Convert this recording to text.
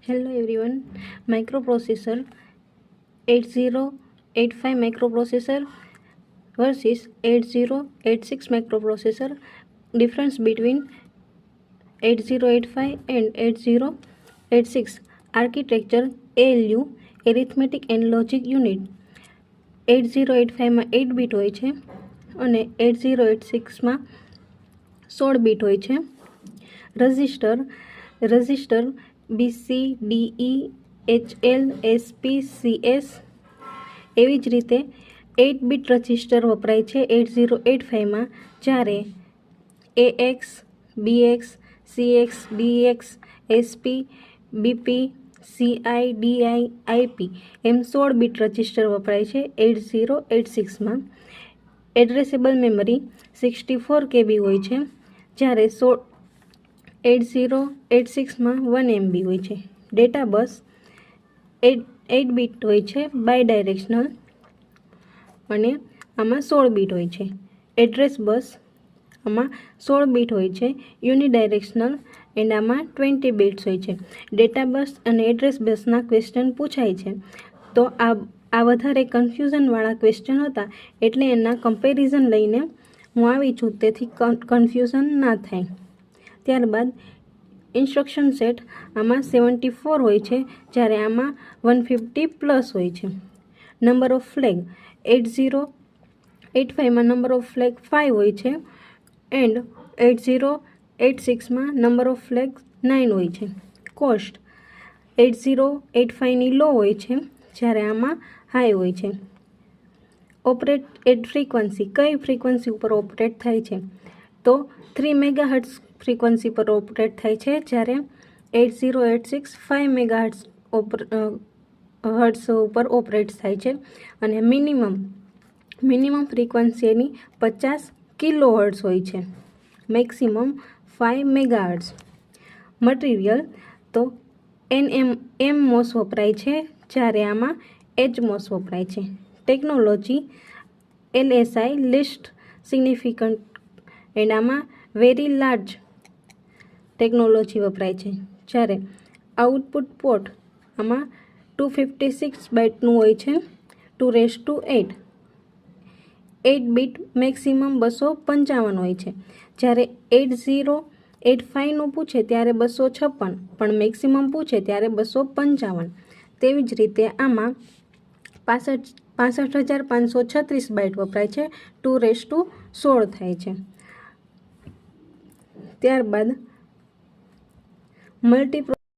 Hello everyone. Microprocessor 8085 microprocessor versus 8086 microprocessor. Difference between 8085 and 8086. Architecture ALU Arithmetic and Logic Unit. 8085 માં 8 bit હોય છે અને 8086 માં 16 bit હોય છે. Register BCDE HL SP CS એવી જ રીતે 8 બીટ રજિસ્ટર વપરાય છે 8085માં, જ્યારે AX BX CX DX SP BP CI DI IP એમ 16 બીટ રજિસ્ટર વપરાય છે 8086માં. એડ્રેસેબલ મેમરી 64 KB હોય છે, જ્યારે 8086માં 1 MB હોય છે. ડેટા બસ 8 બીટ હોય છે બાય ડાયરેક્શનલ અને આમાં 16 બીટ હોય છે. એડ્રેસ બસ આમાં 16 બીટ હોય છે યુનિડાયરેક્શનલ એન્ડ આમાં 20 બીટ્સ હોય છે. ડેટા બસ અને એડ્રેસ બસના ક્વેશ્ચન પૂછાય છે, તો આ વધારે કન્ફ્યુઝનવાળા ક્વેશ્ચન હતા એટલે એના કમ્પેરિઝન લઈને હું આવી છું, તેથી કન્ફ્યુઝન ના થાય. ત્યારબાદ ઇન્સ્ટ્રક્શન સેટ આમાં 74 હોય છે, જ્યારે આમાં 150+ હોય છે. નંબર ઓફ ફ્લેગ 8085માં નંબર ઓફ ફ્લેગ 5 હોય છે એન્ડ 8086માં નંબર ઓફ ફ્લેગ 9 હોય છે. કોસ્ટ 8085ની લો હોય છે, જ્યારે આમાં હાઈ હોય છે. ઓપરેટ એટ ફ્રીક્વન્સી કઈ ફ્રીક્વન્સી ઉપર ઓપરેટ થાય છે, તો 3 મેગાહર્ટ્ઝ ફ્રીક્વન્સી પર ઓપરેટ થાય છે, જ્યારે 8086 5 મેગાહર્ટ્ઝ ઉપર ઓપરેટ થાય છે. અને મિનિમમ ફ્રીક્વન્સી એની 50 કિલોહર્ટ્ઝ હોય છે, મેક્સિમમ 5 મેગાહર્ટ્ઝ. મટીરિયલ તો NMOS વપરાય છે, જ્યારે આમાં HMOS વપરાય છે. Technology LSI least significant and આમાં વેરી લાર્જ ટેકનોલોજી વપરાય છે, જ્યારે આઉટપુટ પોર્ટ આમાં 256 બાઇટનું હોય છે 2⁸. 8 બીટ મેક્સિમમ 255 હોય છે, જ્યારે 8085નું પૂછે ત્યારે 256, પણ મેક્સિમમ પૂછે ત્યારે 255. તેવી જ રીતે આમાં 65536 બાઇટ વપરાય છે 2⁸16 થાય છે. ત્યારબાદ